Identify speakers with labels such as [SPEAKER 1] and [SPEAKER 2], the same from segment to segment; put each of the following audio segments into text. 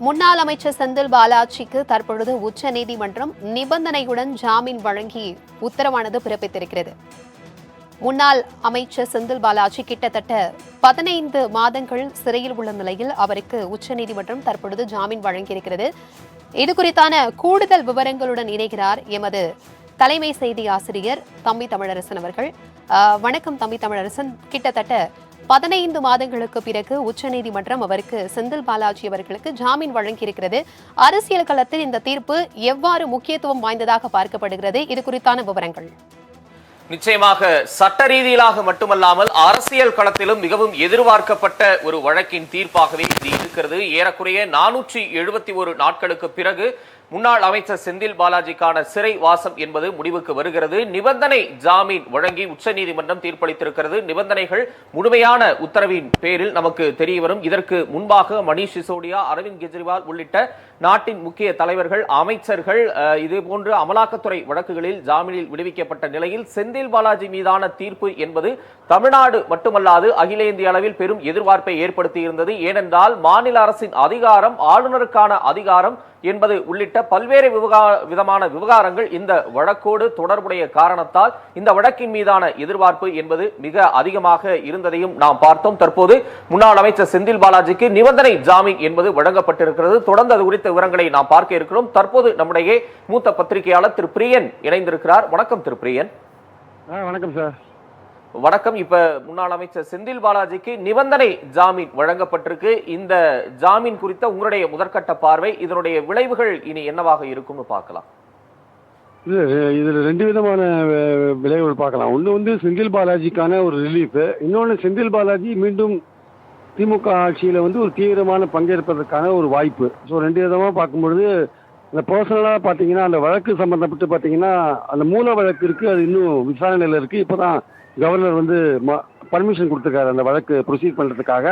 [SPEAKER 1] முன்னாள் அமைச்சர் செந்தில் பாலாஜிக்கு தற்பொழுது உச்சநீதிமன்றம் நிபந்தனையுடன் ஜாமீன் வழங்கி உத்தரவானது பிறப்பித்திருக்கிறது. முன்னாள் அமைச்சர் செந்தில் பாலாஜி கிட்டத்தட்ட 15 மாதங்கள் சிறையில் உள்ள நிலையில் அவருக்கு உச்சநீதிமன்றம் தற்பொழுது ஜாமீன் வழங்கியிருக்கிறது. இது குறித்தான கூடுதல் விவரங்களுடன் இணைகிறார் எமது தலைமை செய்தி ஆசிரியர் தம்பி தமிழரசன் அவர்கள். வணக்கம் தம்பி தமிழரசன். கிட்டத்தட்ட 15 மாதங்களுக்கு பிறகு உச்சநீதிமன்றம் அவருக்கு செந்தில் பாலாஜி அவர்களுக்கு ஜாமீன் வழங்கியிருக்கிறது. அரசியல் களத்தில் இந்த தீர்ப்பு எவ்வாறு முக்கியத்துவம் வாய்ந்ததாக பார்க்கப்படுகிறது? இது குறித்தான விவரங்கள்.
[SPEAKER 2] நிச்சயமாக சட்ட ரீதியிலாக மட்டுமல்லாமல் அரசியல் களத்திலும் மிகவும் எதிர்பார்க்கப்பட்ட ஒரு வழக்கின் தீர்ப்பாகவே இது இருக்கிறது. ஏறக்குறைய 471 நாட்களுக்கு பிறகு முன்னாள் அமைச்சர் செந்தில் பாலாஜிக்கான சிறை வாசம் என்பது முடிவுக்கு வருகிறது. நிபந்தனை ஜாமீன் வழங்கி உச்சநீதிமன்றம் தீர்ப்பளித்திருக்கிறது. நிபந்தனைகள் முழுமையான உத்தரவின் பேரில் நமக்கு தெரிய வரும். இதற்கு முன்பாக மணீஷ் சிசோடியா, அரவிந்த் கெஜ்ரிவால் உள்ளிட்ட நாட்டின் முக்கிய தலைவர்கள், அமைச்சர்கள் இதுபோன்று அமலாக்கத்துறை வழக்குகளில் ஜாமீனில் விடுவிக்கப்பட்ட நிலையில் செந்தில் பாலாஜி மீதான தீர்ப்பு என்பது தமிழ்நாடு மட்டுமல்லாது அகில இந்திய அளவில் பெரும் எதிர்பார்ப்பை ஏற்படுத்தியிருந்தது. ஏனென்றால் மாநில அரசின் அதிகாரம், ஆளுநருக்கான அதிகாரம் என்பது உள்ளிட்ட பல்வேறு விதமான விவகாரங்கள் இந்த வழக்கோடு தொடர்புடைய காரணத்தால் இந்த வழக்கின் மீதான எதிர்பார்ப்பு என்பது மிக அதிகமாக இருந்ததையும் நாம் பார்த்தோம். தற்போது முன்னாள் அமைச்சர் செந்தில் பாலாஜிக்கு நிபந்தனை ஜாமீன் என்பது வழங்கப்பட்டிருக்கிறது. தொடர்ந்து அது குறித்த விவரங்களை நாம் பார்க்க இருக்கிறோம். தற்போது நம்முடைய மூத்த பத்திரிகையாளர் திரு பிரியன் இணைந்திருக்கிறார். வணக்கம் திரு பிரியன்.
[SPEAKER 3] வணக்கம் சார்.
[SPEAKER 2] வணக்கம். இப்ப முன்னாள் அமைச்சர் செந்தில் பாலாஜிக்கு நிபந்தனை ஜாமீன் வழங்கப்பட்டிருக்கு. இந்த ஜாமீன் குறித்த உங்களுடைய முதற்கட்ட பார்வை, இதனுடைய விளைவுகள் இனி என்னவாக இருக்கும்னு பார்க்கலாம்.
[SPEAKER 3] இதுல 2 விதமான விளைவுகள் பார்க்கலாம். ஒன்று செந்தில் பாலாஜிக்கான ஒரு ரிலீஃப், இன்னொன்று செந்தில் பாலாஜி மீண்டும் திமுக ஆட்சியில ஒரு தீவிரமான பங்கேற்பதற்கான ஒரு வாய்ப்பு. ஸோ 2 விதமாக பார்க்கும்பொழுது, அந்த பர்சனலாக பார்த்தீங்கன்னா அந்த வழக்கு சம்பந்தப்பட்டு பார்த்தீங்கன்னா அந்த மூல வழக்கு இருக்கு, அது இன்னும் விசாரணையில் இருக்கு. இப்போதான் கவர்னர் பர்மிஷன் கொடுத்துருக்காரு அந்த வழக்கு ப்ரொசீட் பண்ணுறதுக்காக.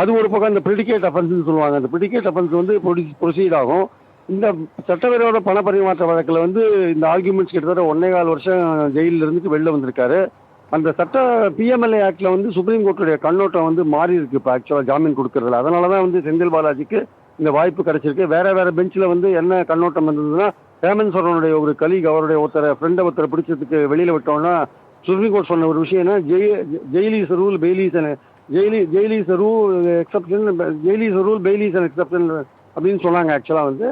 [SPEAKER 3] அது ஒரு பக்கம் இந்த ப்ரிடிகேட் அஃபென்ஸ்னு சொல்லுவாங்க. அந்த ப்ரிடிகேட் அஃபென்ஸ் ப்ரொசீட் ஆகும். இந்த சட்டவிரோத பண பரிமாற்ற வழக்கில் இந்த ஆர்கியூமெண்ட்ஸ் கிட்டத்தட்ட 1.25 வருஷம் ஜெயிலில் இருந்துட்டு வெளில வந்திருக்காரு. அந்த சட்ட பிஎம்எல்ஏ ஆக்டில் சுப்ரீம் கோர்ட்டுடைய கண்ணோட்டம் மாறி இருக்கு இப்போ ஆக்சுவலாக ஜாமீன் கொடுக்கறதுல. அதனால தான் செந்தில் பாலாஜிக்கு இந்த வாய்ப்பு கிடைச்சிருக்கு. வேற பெஞ்சில் என்ன கண்ணோட்டம் இருந்ததுன்னா, ஹேமந்த் சோரனுடைய ஒரு கலீக், அவருடைய ஃப்ரெண்டை பிடிச்சதுக்கு வெளியில் விட்டோம்னா சுப்ரீம் கோர்ட் சொன்ன ஒரு விஷயம் என்ன, jail is rule fail is rule exception, jail is rule fail is an exception அப்படின்னு சொன்னாங்க. ஆக்சுவலாக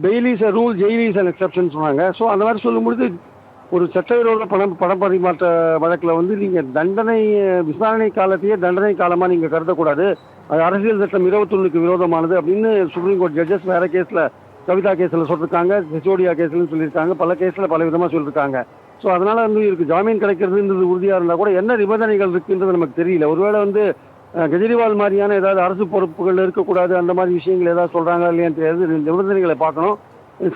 [SPEAKER 3] fail is rule, jail is an exception சொன்னாங்க. ஸோ அந்த மாதிரி சொல்லும்பொழுது ஒரு சட்டவிரோத பணப்பரிமாற்ற வழக்கில் நீங்கள் தண்டனை விசாரணை காலத்தையே தண்டனை காலமாக நீங்கள் கருதக்கூடாது, அது அரசியல் சட்டம் 21க்கு விரோதமானது அப்படின்னு சுப்ரீம் கோர்ட் ஜட்ஜஸ் வேற கேஸில், கவிதா கேஸில் சொல்லியிருக்காங்க, சிசோடியா கேஸ்லன்னு சொல்லியிருக்காங்க, பல கேஸில் பல விதமாக சொல்லியிருக்காங்க. ஸோ அதனால இதுக்கு ஜாமீன் கிடைக்கிறதுன்றது உறுதியாக இருந்தால் கூட என்ன நிபந்தனைகள் இருக்குன்றது நமக்கு தெரியல. ஒருவேளை கெஜ்ரிவால் மாதிரியான ஏதாவது அரசு பொறுப்புகள் இருக்கக்கூடாது, அந்த மாதிரி விஷயங்கள் ஏதாவது சொல்கிறாங்க இல்லையான்னு தெரியாது. நிபந்தனைகளை பார்க்கணும்.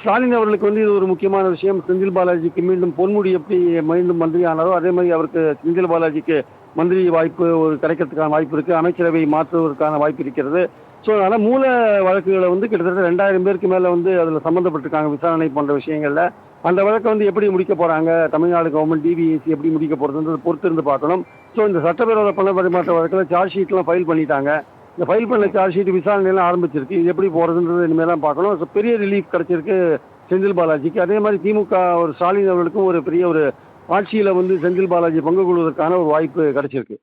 [SPEAKER 3] ஸ்டாலின் அவர்களுக்கு இது ஒரு முக்கியமான விஷயம். செந்தில் பாலாஜிக்கு மீண்டும் பொன்முடி எப்படி மீண்டும் மந்திரி ஆனாரோ அதே மாதிரி அவருக்கு செந்தில் பாலாஜிக்கு மந்திரி வாய்ப்பு கிடைக்கிறதுக்கான வாய்ப்பு இருக்குது, அமைச்சரவை மாற்றுவதற்கான வாய்ப்பு இருக்கிறது. ஸோ அதனால் மூல வழக்குகளை கிட்டத்தட்ட 2000 பேருக்கு மேலே அதில் சம்மந்தப்பட்டிருக்காங்க விசாரணை போன்ற விஷயங்களில். அந்த வழக்கை எப்படி முடிக்க போகிறாங்க, தமிழ்நாடு கவர்மெண்ட் டிவிஎஸ்சி எப்படி முடிக்க போகிறதுன்றது பொறுத்து இருந்து பார்க்கணும். ஸோ இந்த சட்டவிரோத பண பரிமாற்ற வழக்கில் சார்ஜ் ஷீட்லாம் ஃபைல் பண்ணிட்டாங்க. இந்த ஃபைல் பண்ண சார்ஜ் ஷீட் விசாரணையெல்லாம் ஆரம்பிச்சிருக்கு. இது எப்படி போகிறதுன்றது இனிமேல் தான் பார்க்கணும். ஸோ பெரிய ரிலீஃப் கிடைச்சிருக்கு செந்தில் பாலாஜிக்கு. அதே மாதிரி திமுக ஸ்டாலின் அவர்களுக்கும் ஒரு பெரிய ஒரு ஆட்சியில் செந்தில் பாலாஜி பங்கு கொள்வதற்கான ஒரு வாய்ப்பு கிடைச்சிருக்கு.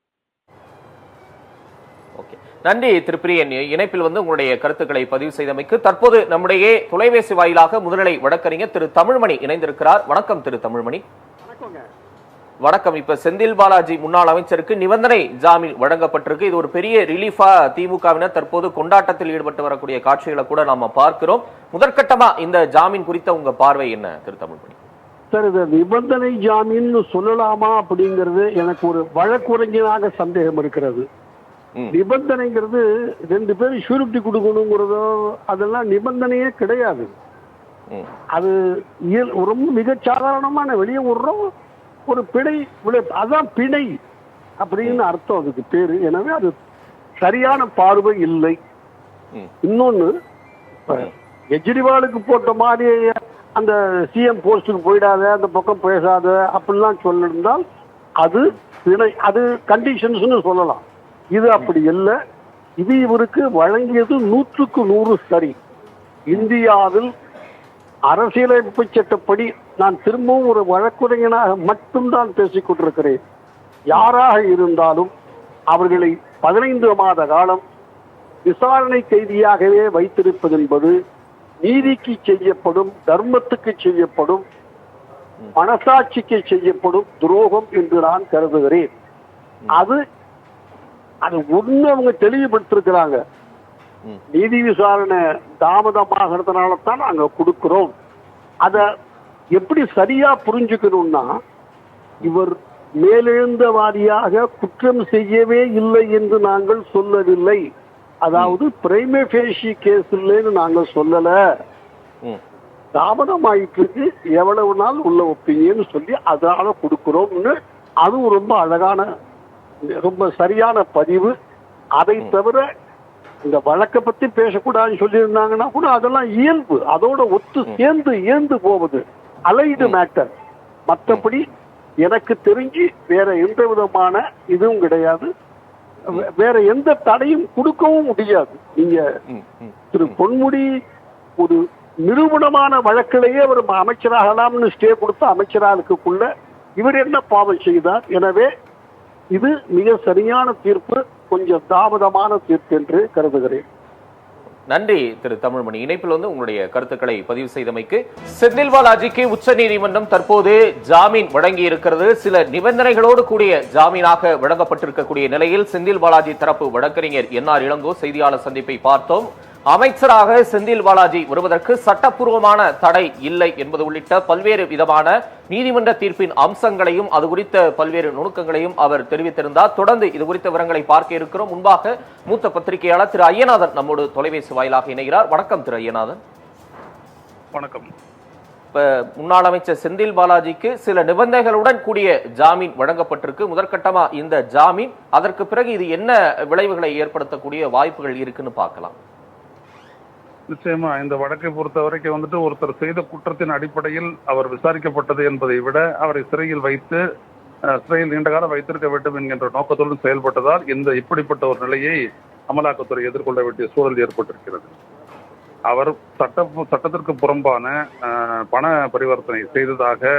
[SPEAKER 2] நன்றி திரு பிரியன். இணைப்பில் உங்களுடைய கருத்துக்களை பதிவு செய்தமைக்கு. தற்போது நம்முடைய தொலைபேசி வாயிலாக முதுநிலை வழக்கறிஞர் திரு தமிழ்மணி இணைந்திருக்கிறார். வணக்கம் திரு தமிழ்மணி. வணக்கம். இப்ப செந்தில் பாலாஜி முன்னாள் அமைச்சருக்கு நிபந்தனை ஜாமீன் வழங்கப்பட்டிருக்கு. இது ஒரு பெரிய ரிலீஃபா திமுகவினர் தற்போது கொண்டாட்டத்தில் ஈடுபட்டு வரக்கூடிய காட்சிகளை கூட நாம பார்க்கிறோம். முதற்கட்டமா இந்த ஜாமீன் குறித்த உங்க பார்வை என்ன திரு தமிழ்மணி?
[SPEAKER 4] சார், இது நிபந்தனை ஜாமீன் சொல்லலாமா அப்படிங்கிறது எனக்கு ஒரு வழக்குரைஞராக சந்தேகம் இருக்கிறது. நிபந்தனைங்கிறது 2 பேர் ஷூரிட்டி கொடுக்கணுங்கிறதோ அதெல்லாம் நிபந்தனையே கிடையாது. அது ரொம்ப மிக சாதாரணமான வெளியே விடுறோம் ஒரு பிணை, அதான் பிணை அப்படின்னு அர்த்தம் அதுக்கு பேரு. எனவே அது சரியான பார்வை இல்லை. இன்னொன்னு, கெஜ்ரிவாலுக்கு போட்ட மாதிரி அந்த சிஎம் போஸ்டுக்கு போயிடாத, அந்த பக்கம் பேசாத அப்படிலாம் சொல்லிருந்தால் அது பிணை, அது கண்டிஷன்ஸ்னு சொல்லலாம். இது அப்படி இல்லை. இது இவருக்கு வழங்கியது 100க்கு 100 சரி. இந்தியாவில் அரசியலமைப்பு சட்டப்படி நான் திரும்பவும் ஒரு வழக்குரைஞனாக மட்டும்தான் பேசிக் கொண்டிருக்கிறேன். யாராக இருந்தாலும் அவர்களை 15 மாத காலம் விசாரணை கைதியாகவே வைத்திருப்பது என்பது நீதிக்கு செய்யப்படும், தர்மத்துக்கு செய்யப்படும், மனசாட்சிக்கு செய்யப்படும் துரோகம் என்று நான் கருதுகிறேன். அது ஒண்ணு அவங்க தெளிவுபடுத்திருக்கிறாங்க. நீதி விசாரணை தாமதமாகிறதுனால தான் நாங்க கொடுக்கிறோம். அத எப்படி சரியா புரிஞ்சுக்கணும்னா, இவர் மேலெழுந்தவாதியாக குற்றம் செய்யவே இல்லை என்று நாங்கள் சொல்லவில்லை. அதாவது பிரைமே ஃபேசி கேஸ் இல்லைன்னு நாங்கள் சொல்லல. தாமதமாயிட்டு எவ்வளவு நாள் உள்ள ஒப்பீனியன் சொல்லி அதனால கொடுக்கிறோம்னு, அதுவும் ரொம்ப அழகான, ரொம்ப சரியான பதிவு. அதை தவிர இந்த வழக்கை பத்தி பேசக்கூடாதுன்னு சொல்லியிருந்தாங்கன்னா கூட அதெல்லாம் இயல்பு, அதோட ஒத்து சேர்ந்து போவது அலைடு மேட்டர். மற்றபடி எனக்கு தெரிஞ்சு வேற எந்த விதமான இதுவும் கிடையாது, வேற எந்த தடையும் கொடுக்கவும் முடியாது. நீங்க திரு பொன்முடி ஒரு நிரூபணமான வழக்கிலேயே அவர் அமைச்சராகலாம்னு ஸ்டே கொடுத்த அமைச்சராளுக்குள்ள இவர் என்ன பாவம் செய்தார்? எனவே இது மிக சரியான தீர்ப்பு, கொஞ்சம் தாமதமான தீர்ப்பு என்று கருதுகிறேன்.
[SPEAKER 2] நன்றி திரு தமிழ்மணி. இணைப்பில் உங்களுடைய கருத்துக்களை பதிவு செய்தமைக்கு. செந்தில் பாலாஜிக்கு உச்ச நீதிமன்றம் தற்போது ஜாமீன் வழங்கி இருக்கிறது. சில நிபந்தனைகளோடு கூடிய ஜாமீனாக வழங்கப்பட்டிருக்கக்கூடிய நிலையில் செந்தில் பாலாஜி தரப்பு வழக்கறிஞர் என்ஆர் இளங்கோ செய்தியாளர் சந்திப்பை பார்த்தோம். அமைச்சராக செந்தில் பாலாஜி வருவதற்கு சட்டப்பூர்வமான தடை இல்லை என்பது உள்ளிட்ட பல்வேறு விதமான நீதிமன்ற தீர்ப்பின் அம்சங்களையும் அது குறித்த பல்வேறு நுணுக்கங்களையும் அவர் தெரிவித்திருந்தார். தொடர்ந்து இது குறித்த விவரங்களை பார்க்க இருக்கிறோம். முன்பாக மூத்த பத்திரிகையாளர் திரு ஐயநாதன் நம்மோடு தொலைபேசி வாயிலாக இணைகிறார். வணக்கம் திரு ஐயநாதன்.
[SPEAKER 5] வணக்கம்.
[SPEAKER 2] இப்ப முன்னாள் அமைச்சர் செந்தில் பாலாஜிக்கு சில நிபந்தனைகளுடன் கூடிய ஜாமீன் வழங்கப்பட்டிருக்கு. முதற்கட்டமா இந்த ஜாமீன், அதற்கு பிறகு இது என்ன விளைவுகளை ஏற்படுத்தக்கூடிய வாய்ப்புகள் இருக்குன்னு பார்க்கலாம்.
[SPEAKER 5] நிச்சயமா இந்த வழக்கை பொறுத்த வரைக்கும் ஒருத்தர் செய்த குற்றத்தின் அடிப்படையில் அவர் விசாரிக்கப்பட்டது என்பதை விட அவரை சிறையில் வைத்து சிறையில் நீண்ட காலம் வைத்திருக்க வேண்டும் என்கின்ற நோக்கத்துடன் செயல்பட்டதால் இந்த இப்படிப்பட்ட ஒரு நிலையை அமலாக்கத்துறை எதிர்கொள்ள வேண்டிய சூழல் ஏற்பட்டிருக்கிறது. அவர் சட்டத்திற்கு புறம்பான பண பரிவர்த்தனை செய்ததாக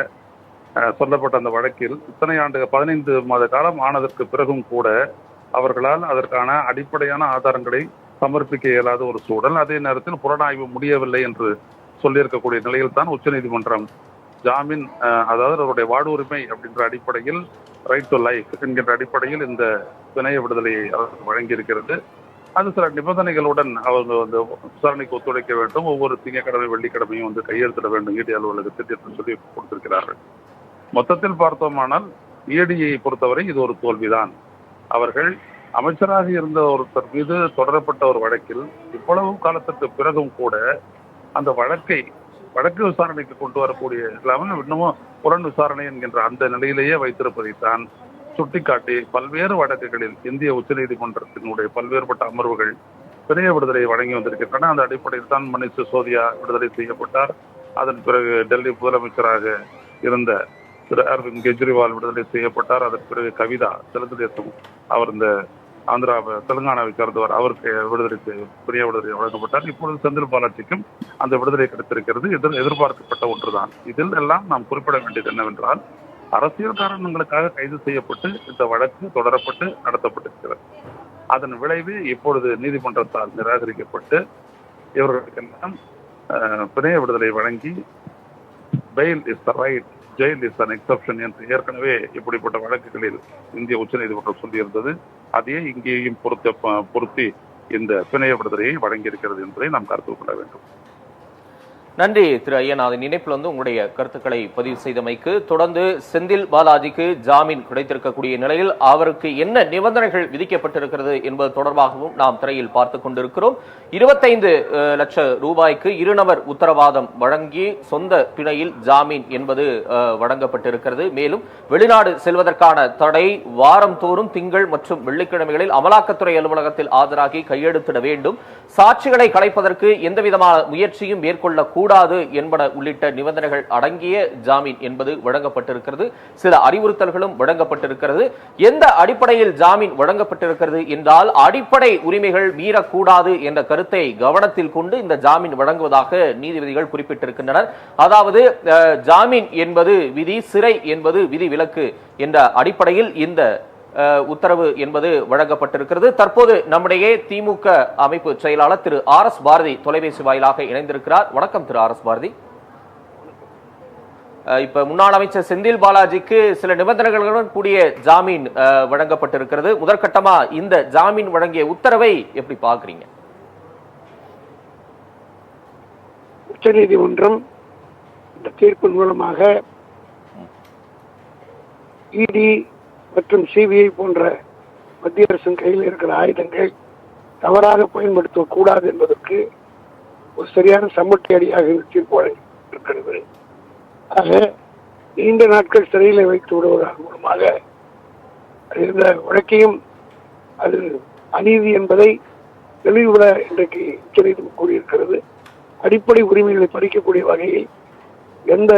[SPEAKER 5] சொல்லப்பட்ட அந்த வழக்கில் இத்தனை ஆண்டு 15 மாத காலம் ஆனதற்கு பிறகும் கூட அவர்களால் அதற்கான அடிப்படையான ஆதாரங்களை சமர்ப்பிக்க இயலாத ஒரு சூழல். அதே நேரத்தில் புலனாய்வு முடியவில்லை என்று சொல்லியிருக்கக்கூடிய நிலையில் தான் உச்சநீதிமன்றம் ஜாமீன், அதாவது அவருடைய வாடு உரிமை அப்படின்ற அடிப்படையில், ரைட் டு லைஃப் என்கின்ற அடிப்படையில் இந்த பிணைய விடுதலையை வழங்கியிருக்கிறது. அது சில நிபந்தனைகளுடன் அவங்க விசாரணைக்கு ஒத்துழைக்க வேண்டும், ஒவ்வொரு திங்கட்கிழமை வெள்ளிக்கிழமையும் கையெழுத்திட வேண்டும் இடி அலுவலகத்தில் என்று சொல்லி கொடுத்திருக்கிறார்கள். மொத்தத்தில் பார்த்தோமானால் இடியை பொறுத்தவரை இது ஒரு தோல்விதான். அவர்கள் அமைச்சராக இருந்த ஒருத்தர் மீது தொடரப்பட்ட ஒரு வழக்கில் இவ்வளவு காலத்திற்கு பிறகும் கூட அந்த வழக்கு விசாரணைக்கு கொண்டு வரக்கூடிய இல்லாமல் இன்னமும் புலன் விசாரணை என்கின்ற அந்த நிலையிலேயே வைத்திருப்பதைத்தான் சுட்டிக்காட்டி பல்வேறு வழக்குகளில் இந்திய உச்சநீதிமன்றத்தினுடைய பல்வேறுபட்ட அமர்வுகள் பிணைய விடுதலை வழங்கி வந்திருக்கின்றன. அந்த அடிப்படையில் தான் மணிஷ் சிசோதியா விடுதலை செய்யப்பட்டார். அதன் பிறகு டெல்லி முதலமைச்சராக இருந்த திரு அரவிந்த் கெஜ்ரிவால் விடுதலை செய்யப்பட்டார். அதற்கு பிறகு கவிதா, தெலுங்கு தேசம், அவர் இந்த தெலுங்கானாவை சேர்ந்தவர், அவருக்கு பிணைய விடுதலை வழங்கப்பட்டார். இப்பொழுது செந்தில் பாலாஜிக்கும் அந்த விடுதலை கிடைத்திருக்கிறது. எதிர்பார்க்கப்பட்ட ஒன்றுதான். இதில் எல்லாம் நாம் குறிப்பிட வேண்டியது என்னவென்றால், அரசியல் காரணங்களுக்காக கைது செய்யப்பட்டு இந்த வழக்கு தொடரப்பட்டு நடத்தப்பட்டிருக்கிறது. அதன் விளைவு இப்பொழுது நீதிமன்றத்தால் நிராகரிக்கப்பட்டு இவர்களுக்கெல்லாம் பிணைய விடுதலை வழங்கி fail is the right, jail is an exception என்று ஏற்கனவே இப்படிப்பட்ட வழக்குகளில் இந்திய உச்சநீதிமன்றம் சொல்லியிருந்தது. அதையே இங்கேயும் பொருத்தி இந்த பிணைய விடுதலையை வழங்கியிருக்கிறது என்பதை நாம் கருத்தில் கொள்ள வேண்டும்.
[SPEAKER 2] நன்றி திரு ஐயநாதன். இணைப்பில் உங்களுடைய கருத்துக்களை பதிவு செய்தமைக்கு. தொடர்ந்து செந்தில் பாலாஜிக்கு ஜாமீன் கிடைத்திருக்கக்கூடிய நிலையில் அவருக்கு என்ன நிபந்தனைகள் விதிக்கப்பட்டிருக்கிறது என்பது தொடர்பாகவும் நாம் திரையில் பார்த்துக் கொண்டிருக்கிறோம். 25 லட்சம் ரூபாய்க்கு இருநபர் உத்தரவாதம் வழங்கி சொந்த பிணையில் ஜாமீன் என்பது வழங்கப்பட்டிருக்கிறது. மேலும் வெளிநாடு செல்வதற்கான தடை வாரம் தோறும் திங்கள் மற்றும் வெள்ளிக்கிழமைகளில் அமலாக்கத்துறை அலுவலகத்தில் ஆஜராகி கையெழுத்திட வேண்டும். சாட்சிகளை கலைப்பதற்கு எந்தவிதமான முயற்சியும் மேற்கொள்ளக்கூடாது மீறக்கூடாது என்பன உள்ளிட்ட நிபந்தனைகள் அடங்கிய ஜாமீன் என்பது வழங்கப்பட்டிருக்கிறது. சில அறிவுறுத்தல்களும் வழங்கப்பட்டிருக்கிறது. எந்த அடிப்படையில் ஜாமீன் வழங்கப்பட்டிருக்கிறது என்றால், அடிப்படை உரிமைகள் மீறக்கூடாது என்ற கருத்தை கவனத்தில் கொண்டு இந்த ஜாமீன் வழங்குவதாக நீதிபதிகள் குறிப்பிட்டிருக்கின்றனர். அதாவது ஜாமீன் என்பது விதி, சிறை என்பது விதி விலக்கு என்ற அடிப்படையில் இந்த உத்தரவு என்பது வழங்கப்பட்டிருக்கிறது. தற்போது நம்முடைய திமுக அமைப்பு செயலாளர் திரு RS பாரதி தொலைபேசி வாயிலாக இணைந்திருக்கிறார். வணக்கம் திரு RS பாரதி. இப்ப முன்னாள் அமைச்சர் செந்தில் பாலாஜிக்கு சில நிபந்தனைகளுடன் கூடிய ஜாமீன் வழங்கப்பட்டிருக்கிறது. முதற்கட்டமா இந்த ஜாமீன் வழங்கிய உத்தரவை எப்படி பாக்குறீங்க?
[SPEAKER 6] உச்சநீதிமன்றம் இந்த தீர்ப்பின் மூலமாக இடி மற்றும் சிபிஐ போன்ற மத்திய அரசின் கையில் இருக்கிற ஆயுதங்கள் தவறாக பயன்படுத்தக்கூடாது என்பதற்கு ஒரு சரியான சம்மட்டி அடியாக தீர்ப்பு வழங்கியிருக்கிறது. ஆக நீண்ட நாட்கள் சிறையில் வைத்து விடுவதன் மூலமாக இந்த வழக்கையும் அது அநீதி என்பதை தெளிவுபட இன்றைக்கு உச்சநீதிமன்றம் கூறியிருக்கிறது. அடிப்படை உரிமைகளை பறிக்கக்கூடிய வகையில் எந்த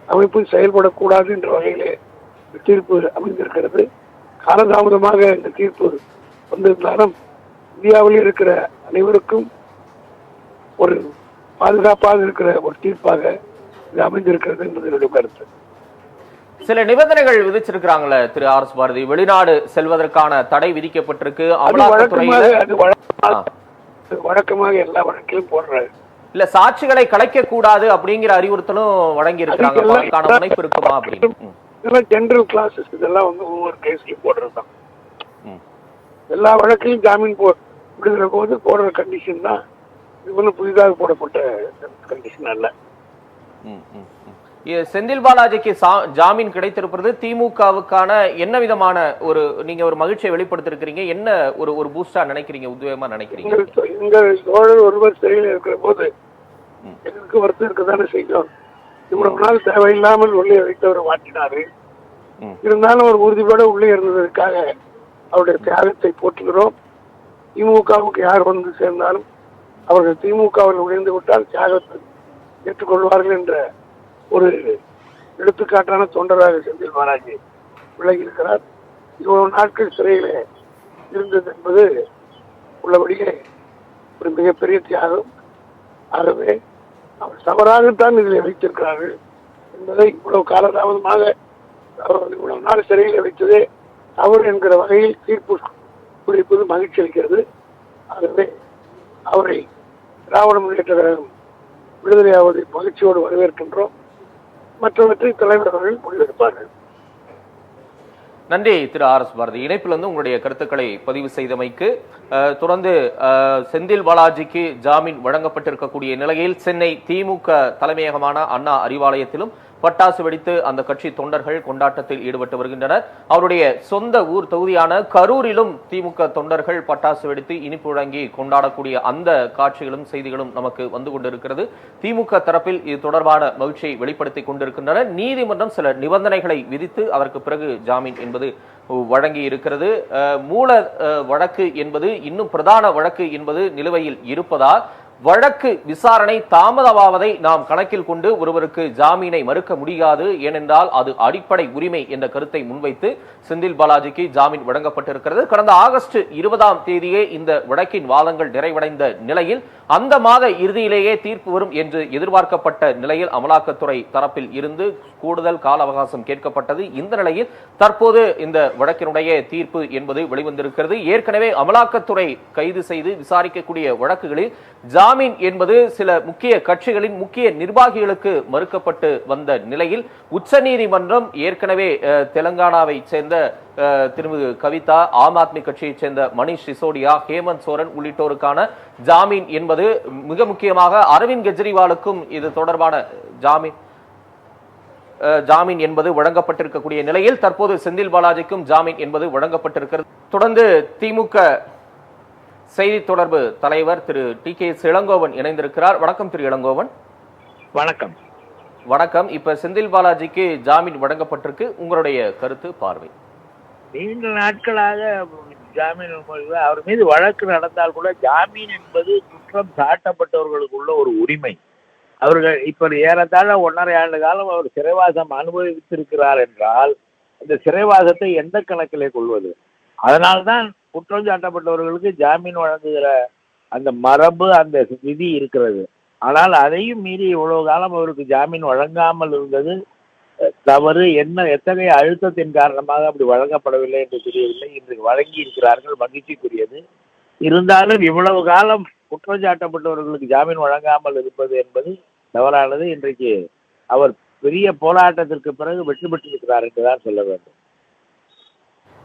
[SPEAKER 6] அமைப்பும் செயல்படக்கூடாது என்ற வகையிலே தீர்ப்பு அமைந்திருக்கிறது. காலதாமதமாக இந்த தீர்ப்பு வந்திருந்தாலும் இந்தியாவில் இருக்கிற அனைவருக்கும் ஒரு பாதுகாப்பாக இருக்கிற ஒரு தீர்ப்பாக இது அமைந்திருக்கிறது என்பது என்னுடைய கருத்து.
[SPEAKER 2] சில நிபந்தனைகள் விதிச்சிருக்கிறாங்களே திரு RS பாரதி, வெளிநாடு செல்வதற்கான தடை விதிக்கப்பட்டிருக்கு.
[SPEAKER 6] வழக்கமாக எல்லா வழக்கிலும் போடுறாரு.
[SPEAKER 2] இல்ல சாட்சிகளை கலைக்க கூடாது அப்படிங்கிற அறிவுறுத்தலும் வழங்கி இருக்கிறாங்க. முனைப்பு இருக்குமா அப்படின்னு?
[SPEAKER 6] இதெல்லாம் ஜெனரல் கிளாஸஸ், இதெல்லாம் ஒவ்வொரு கேஸ்லயும் போடுறதுதான். எல்லா வழக்கிலும் ஜாமீன் விடுகிற போது போடுற கண்டிஷன் தான். இது ஒன்றும் புதிதாக போடப்பட்ட கண்டிஷன் அல்ல.
[SPEAKER 2] செந்தில் பாலாஜிக்கு ஜாமீன் கிடைத்திருப்பது திமுகவுக்கான என்ன விதமான நீங்க ஒரு மகிழ்ச்சியை வெளிப்படுத்திருக்கிறீங்க? என்ன ஒரு பூஸ்டா நினைக்கிறீங்க, உத்வேகமா நினைக்கிறீங்க?
[SPEAKER 6] எங்கள் தோழர் ஒருவர் சிறையில் இருக்கிற போது எங்களுக்கு வருத்தம் இருக்கதானே செய்தோம். இவ்வளவு நாள் தேவையில்லாமல் உள்ளே வைத்தவர் மாற்றினாரு. இருந்தாலும் அவர் உறுதியோட உள்ளே இருந்ததற்காக அவருடைய தியாகத்தை போற்றுகிறோம். திமுகவுக்கு யார் வந்து சேர்ந்தாலும் அவர்கள் திமுகவில் நுழைந்து விட்டால் தியாகத்தை ஏற்றுக்கொள்வார்கள் என்ற ஒரு எடுத்துக்காட்டான தொண்டராக செந்தில் பாலாஜி விலகி இருக்கிறார். இவ்வளவு நாட்கள் சிறையில இருந்தது என்பது உள்ளபடியே ஒரு மிகப்பெரிய தியாகம். ஆகவே அவர் தவறாகத்தான் இதில் வைத்திருக்கிறார்கள் என்பதை இவ்வளவு காலதாமதமாக அவர்கள் இவ்வளவு நாள் சிறையில் வைத்ததே தவறு என்கிற வகையில் தீர்ப்பு குறிப்பது மகிழ்ச்சி அளிக்கிறது. ஆகவே அவரை திராவிட முன்னேற்ற கழகம் விடுதலையாவதை மகிழ்ச்சியோடு வரவேற்கின்றோம். மற்றவற்றை தலைவர் அவர்கள் முடிவெடுப்பார்கள்.
[SPEAKER 2] நன்றி திரு RS பாரதி. இணைப்பில் வந்து உங்களுடைய கருத்துக்களை பதிவு செய்தமைக்கு. தொடர்ந்து செந்தில் பாலாஜிக்கு ஜாமீன் வழங்கப்பட்டிருக்கக்கூடிய நிலையில் சென்னை திமுக தலைமையகமான அண்ணா அறிவாலயத்திலும் பட்டாசு வெடித்து அந்த கட்சி தொண்டர்கள் கொண்டாட்டத்தில் ஈடுபட்டு வருகின்றனர். அவருடைய சொந்த ஊர் தொகுதியான கரூரிலும் திமுக தொண்டர்கள் பட்டாசு வெடித்து இனிப்பு வழங்கி கொண்டாடக்கூடிய அந்த காட்சிகளும் செய்திகளும் நமக்கு வந்து கொண்டிருக்கிறது. திமுக தரப்பில் இது தொடர்பான மகிழ்ச்சியை வெளிப்படுத்திக் கொண்டிருக்கின்றனர். நீதிமன்றம் சில நிபந்தனைகளை விதித்து அதற்கு பிறகு ஜாமீன் என்பது வழங்கி இருக்கிறது. மூல வழக்கு என்பது இன்னும் பிரதான வழக்கு என்பது நிலுவையில் இருப்பதால் வழக்கு விசாரணை தாமதமாவதை நாம் கணக்கில் கொண்டு ஒருவருக்கு ஜாமீனை மறுக்க முடியாது. ஏனென்றால் அது அடிப்படை உரிமை என்ற கருத்தை முன்வைத்து செந்தில் பாலாஜிக்கு ஜாமீன் வழங்கப்பட்டிருக்கிறது. கடந்த ஆகஸ்ட் 20ஆம் தேதியே இந்த வழக்கின் வாதங்கள் நிறைவடைந்த நிலையில் அந்த மாத இறுதியிலேயே தீர்ப்பு வரும் என்று எதிர்பார்க்கப்பட்ட நிலையில் அமலாக்கத்துறை தரப்பில் இருந்து கூடுதல் கால அவகாசம் கேட்கப்பட்டது. இந்த நிலையில் தற்போது இந்த வழக்கினுடைய தீர்ப்பு என்பது வெளிவந்திருக்கிறது. ஏற்கனவே அமலாக்கத்துறை கைது செய்து விசாரிக்கக்கூடிய வழக்குகளில் ஜாமீன் என்பது சில முக்கிய கட்சிகளின் முக்கிய நிர்வாகிகளுக்கு மறுக்கப்பட்டு வந்த நிலையில் உச்சநீதிமன்றம் ஏற்கனவே தெலங்கானாவை சேர்ந்த திருமதி கவிதா, ஆம் ஆத்மி கட்சியைச் சேர்ந்த மணிஷ் சிசோடியா, ஹேமந்த் சோரன் உள்ளிட்டோருக்கான ஜாமீன் என்பது மிக முக்கியமாக அரவிந்த் கெஜ்ரிவாலுக்கும் இது தொடர்பான ஜாமீன் என்பது வழங்கப்பட்டிருக்கக்கூடிய நிலையில் தற்போது செந்தில் பாலாஜிக்கும் ஜாமீன் என்பது வழங்கப்பட்டிருக்கிறது. தொடர்ந்து திமுக செய்தி தொடர்பு தலைவர் திரு TK இளங்கோவன் இணைந்திருக்கிறார். வணக்கம் திரு இளங்கோவன்.
[SPEAKER 7] வணக்கம்.
[SPEAKER 2] வணக்கம். இப்ப செந்தில் பாலாஜிக்கு ஜாமீன் வழங்கப்பட்டிருக்கு, உங்களுடைய கருத்து பார்வை?
[SPEAKER 7] நீண்ட நாட்களாக ஜாமீன் அவர் மீது வழக்கு நடந்தால் கூட ஜாமீன் என்பது குற்றம் சாட்டப்பட்டவர்களுக்கு உள்ள ஒரு உரிமை. அவர்கள் இப்ப ஏறத்தாழ 1.5 ஆண்டு காலம் அவர் சிறைவாசம் அனுபவித்திருக்கிறார் என்றால் இந்த சிறைவாசத்தை எந்த கணக்கிலே கொள்வது? அதனால்தான் குற்றம் சாட்டப்பட்டவர்களுக்கு ஜாமீன் வழங்குகிற அந்த மரபு, அந்த விதி இருக்கிறது. ஆனால் அதையும் மீறி இவ்வளவு காலம் அவருக்கு ஜாமீன் வழங்காமல் இருந்தது தவறு. எத்தகைய அழுத்தத்தின் காரணமாக அப்படி வழங்கப்படவில்லை என்று தெரியவில்லை. இன்றைக்கு வழங்கி இருக்கிறார்கள், மகிழ்ச்சிக்குரியது. இருந்தாலும் இவ்வளவு காலம் குற்றம் சாட்டப்பட்டவர்களுக்கு ஜாமீன் வழங்காமல் இருப்பது என்பது தவறானது. இன்றைக்கு அவர் பெரிய போராட்டத்திற்கு பிறகு வெற்றி பெற்றிருக்கிறார் என்றுதான் சொல்ல வேண்டும்.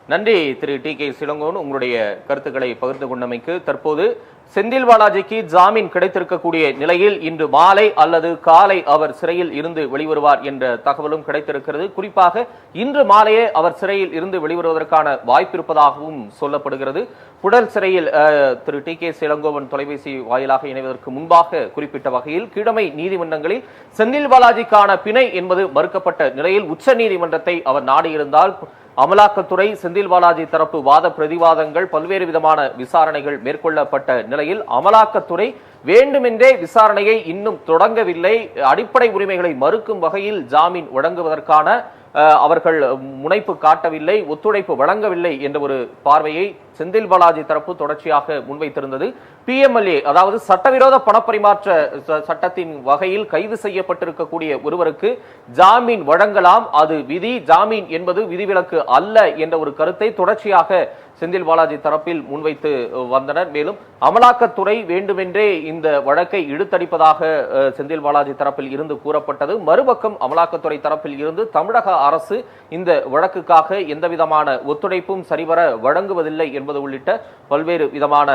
[SPEAKER 2] நன்றி திரு டி கே சிலங்கோன், உங்களுடைய கருத்துக்களை பகிர்ந்து கொண்டமைக்கு. தற்போது செந்தில் பாலாஜிக்கு ஜாமீன் கிடைத்திருக்கக்கூடிய நிலையில் இன்று மாலை அல்லது காலை அவர் சிறையில் இருந்து வெளிவருவார் என்ற தகவலும் கிடைத்திருக்கிறது. குறிப்பாக இன்று மாலையே அவர் சிறையில் இருந்து வெளிவருவதற்கான வாய்ப்பு இருப்பதாகவும் சொல்லப்படுகிறது. புழல் சிறையில் திரு டி கே சிலங்கோவன் தொலைபேசி வாயிலாக இணைவதற்கு முன்பாக குறிப்பிட்ட வகையில் கீழமை நீதிமன்றங்களில் செந்தில் பாலாஜிக்கான பிணை என்பது மறுக்கப்பட்ட நிலையில் உச்ச நீதிமன்றத்தை அவர் நாடியிருந்தால் அமலாக்கத்துறை செந்தில் பாலாஜி தரப்பு வாத பிரதிவாதங்கள் பல்வேறு விதமான விசாரணைகள் மேற்கொள்ளப்பட்ட நிலையில் அமலாக்கத்துறை வேண்டுமென்றே விசாரணையை இன்னும் தொடங்கவில்லை, அடிப்படை உரிமைகளை மறுக்கும் வகையில் ஜாமீன் வழங்குவதற்கான அவர்கள் முனைப்பு காட்டவில்லை, ஒத்துழைப்பு வழங்கவில்லை என்ற ஒரு பார்வையை செந்தில் பாலாஜி தரப்பு தொடர்ச்சியாக முன்வைத்திருந்தது. PMLA, அதாவது சட்டவிரோத பணப்பரிமாற்ற சட்டத்தின் வகையில் கைது செய்யப்பட்டிருக்கக்கூடிய ஒருவருக்கு ஜாமீன் வழங்கலாம், அது விதி, ஜாமீன் என்பது விதிவிலக்கு அல்ல என்ற ஒரு கருத்தை தொடர்ச்சியாக செந்தில் பாலாஜி தரப்பில் முன்வைத்து வந்தனர். மேலும் அமலாக்கத்துறை வேண்டுமென்றே இந்த வழக்கை இழுத்தடிப்பதாக செந்தில் பாலாஜி தரப்பில் இருந்து கூறப்பட்டது. மறுபக்கம் அமலாக்கத்துறை தரப்பில் இருந்து தமிழக அரசு இந்த வழக்குக்காக எந்தவிதமான ஒத்துழைப்பும் சரிவர வழங்குவதில்லை என்பது உள்ளிட்ட பல்வேறு விதமான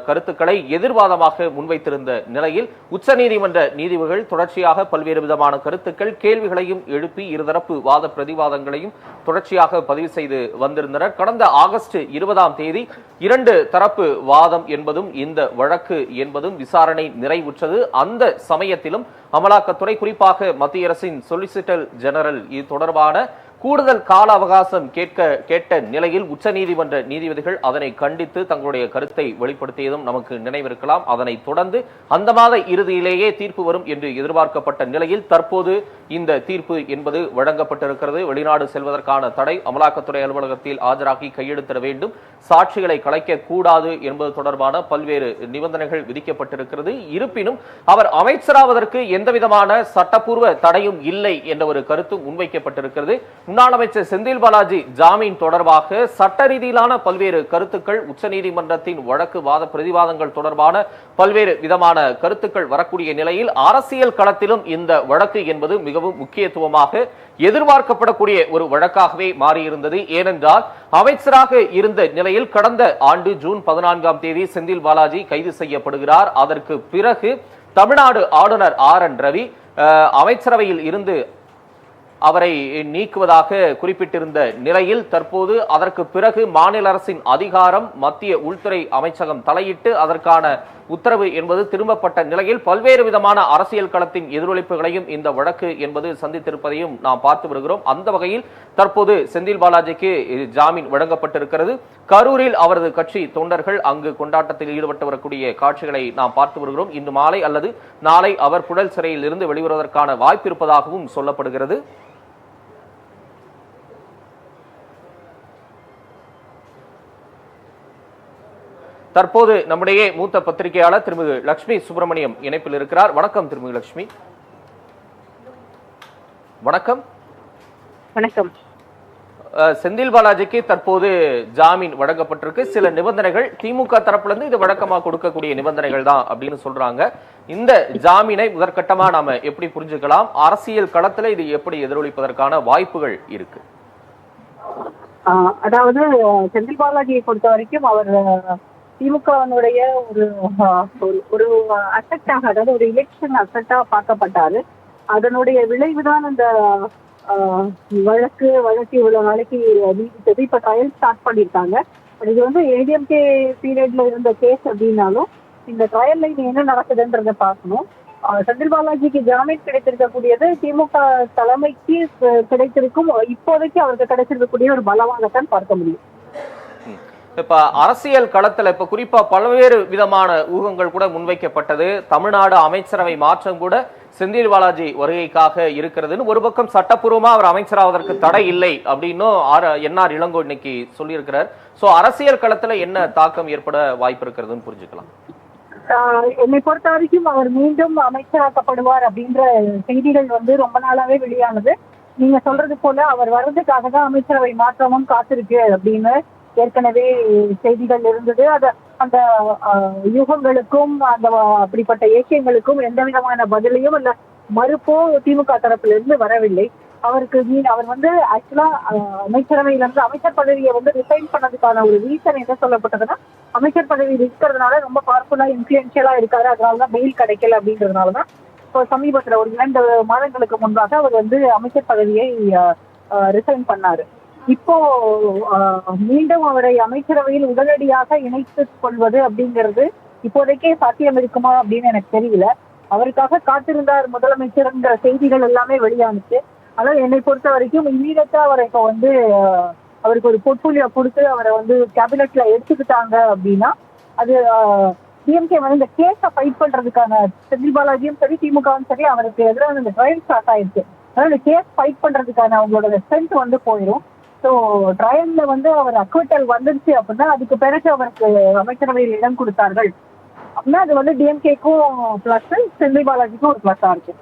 [SPEAKER 2] கருத்துக்களை எதிர்வாதமாக முன்வைத்திருந்த நிலையில் உச்சநீதிமன்ற நீதிபதிகள் தொடர்ச்சியாக பல்வேறு விதமான கருத்துக்கள், கேள்விகளையும் எழுப்பி இருதரப்பு வாத பிரதிவாதங்களையும் தொடர்ச்சியாக பதிவு செய்து வந்திருந்தனர். கடந்த ஆகஸ்ட் 20ஆம் தேதி 2 தரப்பு வாதம் என்பதும் இந்த வழக்கு என்பதும் விசாரணை நிறைவுற்றது. அந்த சமயத்திலும் அமலாக்கத்துறை, குறிப்பாக மத்திய அரசின் சொலிசிட்டர் ஜெனரல் இது தொடர்பான கூடுதல் கால அவகாசம் கேட்ட நிலையில் உச்சநீதிமன்ற நீதிபதிகள் அதனை கண்டித்து தங்களுடைய கருத்தை வெளிப்படுத்தியதும் நமக்கு நினைவிருக்கலாம். அதனை தொடர்ந்து அந்த மாத இறுதியிலேயே தீர்ப்பு வரும் என்று எதிர்பார்க்கப்பட்ட நிலையில் தற்போது இந்த தீர்ப்பு என்பது வழங்கப்பட்டிருக்கிறது. வெளிநாடு செல்வதற்கான தடை, அமலாக்கத்துறை அலுவலகத்தில் ஆஜராகி கையெழுத்திட வேண்டும், சாட்சிகளை கலைக்க கூடாது என்பது தொடர்பான பல்வேறு நிபந்தனைகள் விதிக்கப்பட்டிருக்கிறது. இருப்பினும் அவர் அமைச்சராவதற்கு எந்தவிதமான சட்டப்பூர்வ தடையும் இல்லை என்ற ஒரு கருத்து முன்வைக்கப்பட்டிருக்கிறது. முன்னாள் அமைச்சர் செந்தில் பாலாஜி ஜாமீன் தொடர்பாக சட்ட ரீதியிலான பல்வேறு கருத்துக்கள், உச்சநீதிமன்றத்தின் வழக்கு வாத பிரதிவாதங்கள் தொடர்பான பல்வேறு விதமான கருத்துக்கள் வரக்கூடிய நிலையில் அரசியல் களத்திலும் இந்த வழக்கு என்பது மிகவும் முக்கியத்துவமாக எதிர்பார்க்கப்படக்கூடிய ஒரு வழக்காகவே மாறியிருந்தது. ஏனென்றால் அமைச்சராக இருந்த நிலையில் கடந்த ஆண்டு ஜூன் 14ஆம் தேதி செந்தில் பாலாஜி கைது செய்யப்படுகிறார். அதற்கு பிறகு தமிழ்நாடு ஆளுநர் RN ரவி அமைச்சரவையில் இருந்து அவரை நீக்குவதாக குறிப்பிட்டிருந்த நிலையில் தற்போது அதற்கு பிறகு மாநில அரசின் அதிகாரம், மத்திய உள்துறை அமைச்சகம் தலையிட்டு அதற்கான உத்தரவு என்பது திரும்பப்பட்ட நிலையில் பல்வேறு விதமான அரசியல் களத்தின் எதிரொலிப்புகளையும் இந்த வழக்கு என்பது சந்தித்திருப்பதையும் நாம் பார்த்து வருகிறோம். அந்த வகையில் தற்போது செந்தில் பாலாஜிக்கு ஜாமீன் வழங்கப்பட்டிருக்கிறது. கரூரில் அவரது கட்சி தொண்டர்கள் அங்கு கொண்டாட்டத்தில் ஈடுபட்டு வரக்கூடிய காட்சிகளை நாம் பார்த்து வருகிறோம். இன்று மாலை அல்லது நாளை அவர் புழல் சிறையில் இருந்து வெளிவருவதற்கான வாய்ப்பு இருப்பதாகவும் சொல்லப்படுகிறது. தற்போது நம்முடைய மூத்த பத்திரிகையாளர் திருமதி லட்சுமி சுப்பிரமணியம் இணைப்பில் இருக்கிறார். வணக்கம் திருமதி லட்சுமி. வணக்கம்.
[SPEAKER 8] வணக்கம்.
[SPEAKER 2] செந்தில் பாலாஜிக்கு தற்போது ஜாமீன் வழங்கப்பட்டிருக்கு. சில நிபந்தனைகள் திமுக தரப்புல இருந்து இது வழக்கமா கொடுக்கக்கூடிய நிபந்தனைகள் தான் அப்படின்னு சொல்றாங்க. இந்த ஜாமீனை முதற்கட்டமா நாம எப்படி புரிஞ்சுக்கலாம்? அரசியல் களத்துல இது எப்படி எதிரொலிப்பதற்கான வாய்ப்புகள் இருக்கு?
[SPEAKER 8] அதாவது செந்தில் பாலாஜியை பொறுத்த வரைக்கும் அவர் திமுகவினுடைய ஒரு அசெக்டாக, அதாவது ஒரு எலெக்ஷன் அசெக்டா பார்க்கப்பட்டாரு. அதனுடைய விளைவுதான் இந்த வழக்கு இவ்வளவு நாளைக்கு நீதிபதி இப்ப ட்ரையல் ஸ்டார்ட் பண்ணியிருக்காங்க. இது வந்து ஏடிஎம்கே பீரியட்ல இருந்த கேஸ் அப்படின்னாலும் இந்த ட்ரையல்ல இனி என்ன நடக்குதுன்றத பார்க்கணும். செந்தில் பாலாஜிக்கு ஜாமீன் கிடைத்திருக்கக்கூடியது திமுக தலைமைக்கு கிடைத்திருக்கும், இப்போதைக்கு அவருக்கு கிடைச்சிருக்கக்கூடிய ஒரு பலமாகத்தான் பார்க்க முடியும்.
[SPEAKER 2] இப்ப அரசியல் களத்துல இப்ப குறிப்பா பல்வேறு விதமான ஊகங்கள் கூட முன்வைக்கப்பட்டது. தமிழ்நாடு அமைச்சரவை மாற்றம் கூட செந்தில் பாலாஜி வருகைக்காக இருக்கிறதுன்னு ஒரு பக்கம் சட்டப்பூர்வமா அவர் அமைச்சராவதற்கு தடை இல்லை அப்படின்னும் என்ஆர் இளங்கோ இன்னைக்கு சொல்லியிருக்கிறார். சோ அரசியல் களத்துல என்ன தாக்கம் ஏற்பட வாய்ப்பு இருக்கிறதுன்னு புரிஞ்சுக்கலாம்.
[SPEAKER 8] என்னை பொறுத்த வரைக்கும் அவர் மீண்டும் அமைச்சராக்கப்படுவார் அப்படின்ற செய்திகள் ரொம்ப நாளாவே வெளியானது. நீங்க சொல்றது போல அவர் வர்றதுக்காக தான் அமைச்சரவை மாற்றமும் காத்திருக்கு அப்படின்னு ஏற்கனவே செய்திகள் இருந்தது. அந்த யூகங்களுக்கும் அந்த அப்படிப்பட்ட ஏக்கியங்களுக்கும் எந்த விதமான பதிலையும் இல்ல மறுப்போ திமுக தரப்புல இருந்து வரவில்லை. அவர் ஆக்சுவலா அமைச்சரவையில இருந்து அமைச்சர் பதவியை ரிசைன் பண்ணதுக்கான ஒரு ரீசன் என்ன சொல்லப்பட்டதுன்னா, அமைச்சர் பதவி இருக்கிறதுனால ரொம்ப பவர்ஃபுல்லா இன்ஃபுளுன்ஷியலா இருக்காரு, அதனாலதான் பெயில் கிடைக்கல அப்படின்றதுனாலதான் இப்போ சமீபத்துல ஒரு 2 மாதங்களுக்கு முன்பாக அவர் அமைச்சர் பதவியை ரிசைன் பண்ணாரு. இப்போ மீண்டும் அவரை அமைச்சரவையில் உடனடியாக இணைத்துக் கொள்வது அப்படிங்கிறது இப்போதைக்கே சாத்தியம் இருக்குமா அப்படின்னு எனக்கு தெரியல. அவருக்காக காத்திருந்தார் முதலமைச்சர்ங்கிற செய்திகள் எல்லாமே வெளியானுச்சு. ஆனால் என்னை பொறுத்த வரைக்கும் இம்மீடியட்டா அவரை இப்போ அவருக்கு ஒரு போர்ட்போலியோ கொடுத்து அவரை கேபினெட்ல எடுத்துக்கிட்டாங்க அப்படின்னா அது டிஎம்கே இந்த கேஸை ஃபைட் பண்றதுக்கான செந்தில் பாலாஜியும் சரி திமுகவும் சரி அவருக்கு எதிரான இந்த ட்ரையல் ஸ்டார்ட் ஆயிடுச்சு. அதனால இந்த கேஸ் ஃபைட் பண்றதுக்கான அவங்களோட ஸ்ட்ரென்த் போயிடும். ஸோ ட்ரையல்ல அவர் அக்விட்டல் வந்துருச்சு அப்படின்னா அதுக்கு பிறகு அவருக்கு அமைச்சரவையில் இடம் கொடுத்தார்கள் அப்படின்னா அது டிஎம்கேக்கும் பிளஸ் செந்தில் பாலாஜிக்கும் ஒரு பிளஸ்ஸா இருக்கு.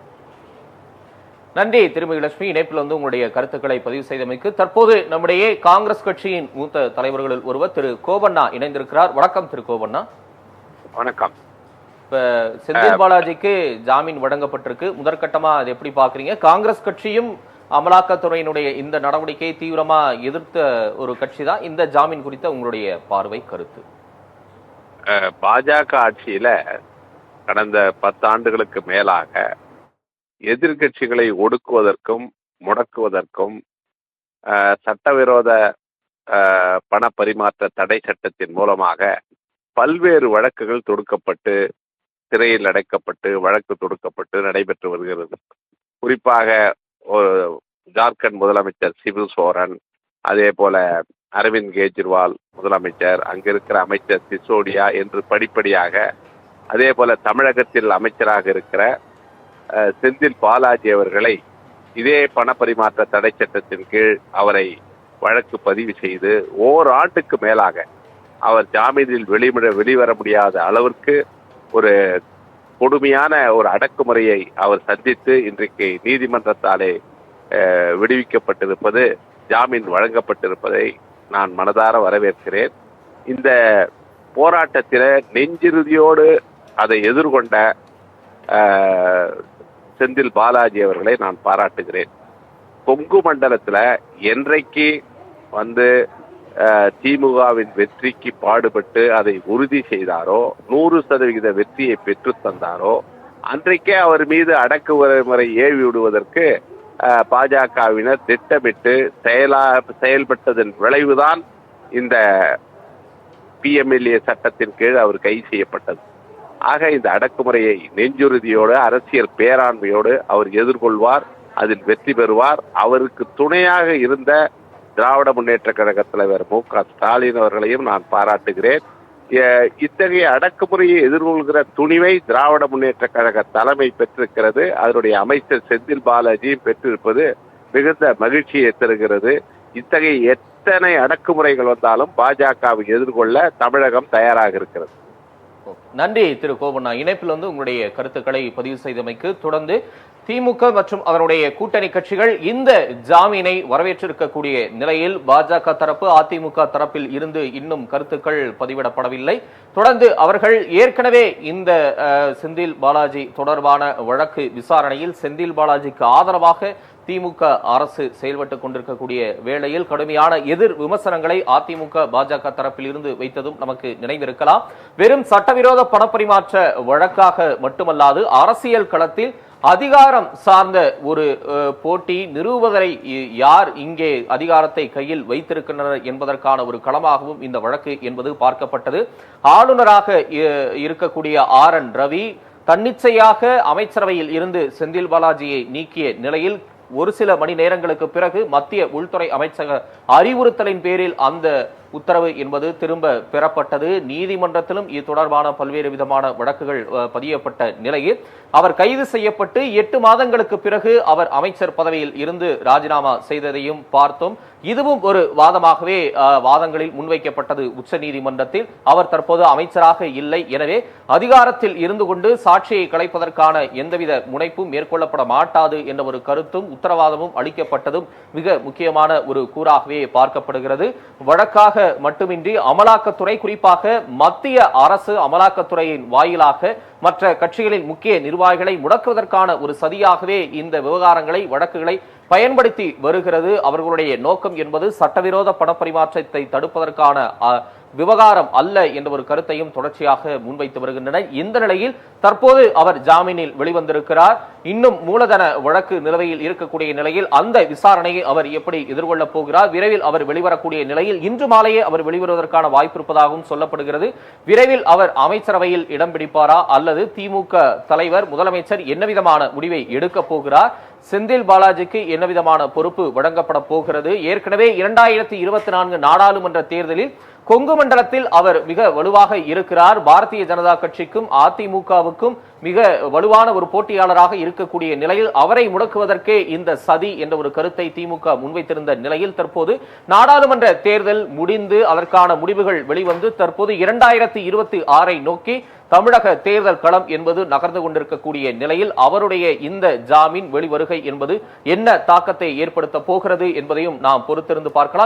[SPEAKER 2] நன்றி திருமதி லட்சுமி, இணைப்பில் உங்களுடைய கருத்துக்களை பதிவு செய்தமைக்கு. தற்போது நம்முடைய காங்கிரஸ் கட்சியின் மூத்த தலைவர்களில் ஒருவர் திரு கோபண்ணா இணைந்திருக்கிறார். வணக்கம் திரு கோபண்ணா.
[SPEAKER 9] வணக்கம்.
[SPEAKER 2] இப்ப செந்தில் பாலாஜிக்கு ஜாமீன் வழங்கப்பட்டிருக்கு. முதற்கட்டமா அதை எப்படி பாக்குறீங்க? காங்கிரஸ் கட்சியும் அமலாக்கத்துறையினுடைய இந்த நடவடிக்கையை தீவிரமா எதிர்த்த ஒரு கட்சி தான். இந்த ஜாமீன் குறித்த உங்களுடைய பார்வை கருத்து?
[SPEAKER 9] பாஜக ஆட்சியில கடந்த 10 ஆண்டுகளுக்கு மேலாக எதிர்கட்சிகளை ஒடுக்குவதற்கும் முடக்குவதற்கும் சட்டவிரோத பண பரிமாற்ற தடை சட்டத்தின் மூலமாக பல்வேறு வழக்குகள் தொடுக்கப்பட்டு சிறையில் அடைக்கப்பட்டு வழக்கு தொடுக்கப்பட்டு நடைபெற்று வருகிறது. குறிப்பாக ஜார்க்கண்ட் முதலமைச்சர் சிபு சோரன், அதே போல அரவிந்த் கெஜ்ரிவால் முதலமைச்சர், அங்கிருக்கிற அமைச்சர் சிசோடியா என்று படிப்படியாக, அதே போல தமிழகத்தில் அமைச்சராக இருக்கிற செந்தில் பாலாஜி அவர்களை இதே பணப்பரிமாற்ற தடை சட்டத்தின் கீழ் அவரை வழக்கு பதிவு செய்து ஓராண்டுக்கு மேலாக அவர் ஜாமீனில் வெளிவர முடியாத அளவிற்கு ஒரு கொடுமையான ஒரு அடக்குமுறையை அவர் சந்தித்து இன்றைக்கு நீதிமன்றத்தாலே விடுவிக்கப்பட்டிருப்பது, ஜாமீன் வழங்கப்பட்டிருப்பதை நான் மனதார வரவேற்கிறேன். இந்த போராட்டத்தில் நெஞ்சிறுதியோடு அதை எதிர்கொண்ட செந்தில் பாலாஜி அவர்களை நான் பாராட்டுகிறேன். கொங்கு மண்டலத்தில் என்றைக்கு திமுகவின் வெற்றிக்கு பாடுபட்டு அதை உறுதி செய்தாரோ, 100% வெற்றியை பெற்று தந்தாரோ, அன்றைக்கே அவர் மீது அடக்குமுறை ஏவி விடுவதற்கு பாஜகவினர் திட்டமிட்டு செயல்பட்டதன் விளைவுதான் இந்த பிஎம்எல்ஏ சட்டத்தின் கீழ் அவர் கைது செய்யப்பட்டது. ஆக இந்த அடக்குமுறையை நெஞ்சுறுதியோடு அரசியல் பேராண்மையோடு அவர் எதிர்கொள்வார், அதில் வெற்றி பெறுவார். அவருக்கு துணையாக இருந்த திராவிட முன்னேற்ற கழக தலைவர் மு.க. ஸ்டாலின் அவர்களையும் நான் பாராட்டுகிறேன். இத்தகைய அடக்குமுறையை எதிர்கொள்கிற துணிவை திராவிட முன்னேற்ற கழக தலைமை பெற்றிருக்கிறது. அதனுடைய அமைச்சர் செந்தில் பாலாஜியும் பெற்றிருப்பது மிகுந்த மகிழ்ச்சியை தருகிறது. இத்தகைய எத்தனை அடக்குமுறைகள் வந்தாலும் பாஜகவை எதிர்கொள்ள தமிழகம் தயாராக இருக்கிறது.
[SPEAKER 2] நன்றி திரு கோபண்ணா. இணைப்பில் உங்களுடைய கருத்துக்களை பதிவு செய்தமைக்கு. தொடர்ந்து திமுக மற்றும் அதனுடைய கூட்டணி கட்சிகள் இந்த ஜாமீனை வரவேற்றிருக்கக்கூடிய நிலையில் பாஜக தரப்பு அதிமுக தரப்பில் இருந்து இன்னும் கருத்துக்கள் பதிவிடப்படவில்லை. தொடர்ந்து அவர்கள் ஏற்கனவே இந்த செந்தில் பாலாஜி தொடர்பான வழக்கு விசாரணையில் செந்தில் பாலாஜிக்கு ஆதரவாக திமுக அரசு செயல்பட்டுக் கொண்டிருக்கக்கூடிய வேளையில் கடுமையான எதிர் விமர்சனங்களை அதிமுக பாஜக தரப்பில் இருந்து வைத்ததும் நமக்கு நினைவிருக்கலாம். வெறும் சட்டவிரோத பணப்பரிமாற்ற வழக்காக மட்டுமல்லாது அரசியல் களத்தில் அதிகாரம் சார்ந்த ஒரு போட்டி நிறுவுவதை யார் இங்கே அதிகாரத்தை கையில் வைத்திருக்கின்றனர் என்பதற்கான ஒரு களமாகவும் இந்த வழக்கு என்பது பார்க்கப்பட்டது. ஆளுநராக இருக்கக்கூடிய RN ரவி தன்னிச்சையாக அமைச்சரவையில் இருந்து செந்தில் பாலாஜியை நீக்கிய நிலையில் ஒரு சில மணி நேரங்களுக்கு பிறகு மத்திய உள்துறை அமைச்சக அறிவுறுத்தலின் பேரில் அந்த உத்தரவு என்பது திரும்ப பெறப்பட்டது. நீதிமன்றத்திலும் இது தொடர்பான பல்வேறு விதமான வழக்குகள் பதியப்பட்ட நிலையில் அவர் கைது செய்யப்பட்டு 8 மாதங்களுக்கு பிறகு அவர் அமைச்சர் பதவியில் இருந்து ராஜினாமா செய்ததையும் பார்த்தோம். இதுவும் ஒரு வாதமாகவே வாதங்களில் முன்வைக்கப்பட்டது உச்சநீதிமன்றத்தில். அவர் தற்போது அமைச்சராக இல்லை, எனவே அதிகாரத்தில் இருந்து கொண்டு சாட்சியை கலைப்பதற்கான எந்தவித முனைப்பும் மேற்கொள்ளப்பட மாட்டாது என்ற ஒரு கருத்தும் உத்தரவாதமும் அளிக்கப்பட்டதும் மிக முக்கியமான ஒரு கூறாகவே பார்க்கப்படுகிறது. வழக்காக மட்டுமின்றி அமலாக்கத்துறை, குறிப்பாக மத்திய அரசு அமலாக்கத்துறையின் வாயிலாக மற்ற கட்சிகளின் முக்கிய நிர்வாகிகளை முடக்குவதற்கான ஒரு சதியாகவே இந்த விவகாரங்களை, வழக்குகளை பயன்படுத்தி வருகிறது. அவர்களுடைய நோக்கம் என்பது சட்டவிரோத பணப்பரிமாற்றத்தை தடுப்பதற்கான விவகாரம் அல்ல என்ற ஒரு கருத்தையும் தொடர்ச்சியாக முன்வைத்து வருகின்றனர். இந்த நிலையில் தற்போது அவர் ஜாமீனில் வெளிவந்திருக்கிறார். இன்னும் மூலதன வழக்கு நிலுவையில் இருக்கக்கூடிய நிலையில் அந்த விசாரணையை அவர் எப்படி எதிர்கொள்ளப் போகிறார்? விரைவில் அவர் வெளிவரக்கூடிய நிலையில் இன்று மாலையே அவர் வெளிவருவதற்கான வாய்ப்பு இருப்பதாகவும் சொல்லப்படுகிறது. விரைவில் அவர் அமைச்சரவையில் இடம் பிடிப்பாரா அல்லது திமுக தலைவர், முதலமைச்சர் என்ன விதமான முடிவை எடுக்கப் போகிறார்? செந்தில் பாலாஜிக்கு என்ன விதமான பொறுப்பு வழங்கப்பட போகிறது? ஏற்கனவே 2024 நாடாளுமன்ற தேர்தலில் கொங்கு மண்டலத்தில் அவர் மிக வலுவாக இருக்கிறார். பாரதிய ஜனதா கட்சிக்கும் அதிமுகவுக்கும் மிக வலுவான ஒரு போட்டியாளராக இருக்கக்கூடிய நிலையில் அவரை முடக்குவதற்கே இந்த சதி என்ற ஒரு கருத்தை திமுக முன்வைத்திருந்த நிலையில் தற்போது நாடாளுமன்ற தேர்தல் முடிந்து அதற்கான முடிவுகள் வெளிவந்து தற்போது 2026 நோக்கி தமிழக தேர்தல் களம் என்பது நகர்ந்து கொண்டிருக்கக்கூடிய நிலையில் அவருடைய இந்த ஜாமீன் வெளிவருகை என்பது என்ன தாக்கத்தை ஏற்படுத்த போகிறது என்பதையும் நாம் பொறுத்திருந்து பார்க்கலாம்.